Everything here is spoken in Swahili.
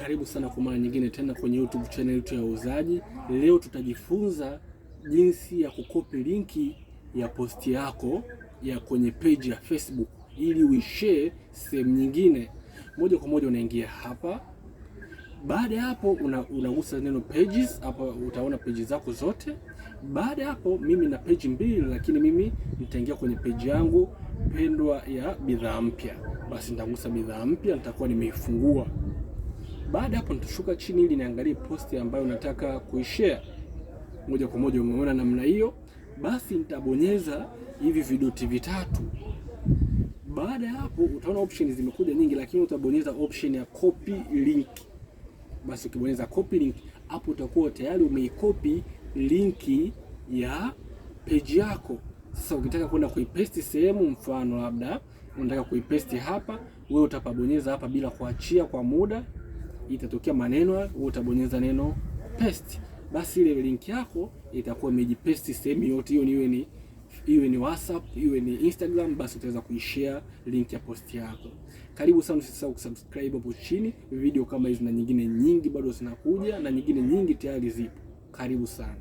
Karibu sana kwa mara nyingine tena kwenye YouTube channel yetu ya Wauzaji. Leo tutajifunza jinsi ya kukopi linki ya posti yako ya kwenye page ya Facebook ili uishare sehemu nyingine. Moja kwa moja unaingia hapa. Baada ya hapo unagusa neno pages, hapa utaona page zako zote. Baada ya hapo mimi na page mbili, lakini mimi nitaingia kwenye page yangu pendwa ya bidhaa mpya. Basi nitagusa bidhaa mpya, nitakuwa nimeifungua. Baada hapo nitashuka chini ili niangalie posti ambayo nataka kuishare. Moja kwa moja umeona namna hiyo. Basi nitabonyeza hivi vidoti vitatu. Baada hapo utaona options zimekuja nyingi, lakini utabonyeza option ya copy link. Basi ukibonyeza copy link, hapo utakuwa tayari umeikopi linki ya page yako. Sasa ukitaka kwenda kuipaste sehemu, mfano labda unataka kuipaste hapa, wewe utapabonyeza hapa bila kuachia kwa muda, itatokea maneno, wewe utabonyeza neno paste. Basi ile link yako itakuwa imejipaste sehemu yote hiyo, iwe ni WhatsApp, iwe ni Instagram, basi utaweza kuishare link ya post yako. Karibu sana, usisahau kusubscribe hapo chini. Video kama hizi na nyingine nyingi bado zinakuja, na nyingine nyingi tayari zipo. Karibu sana.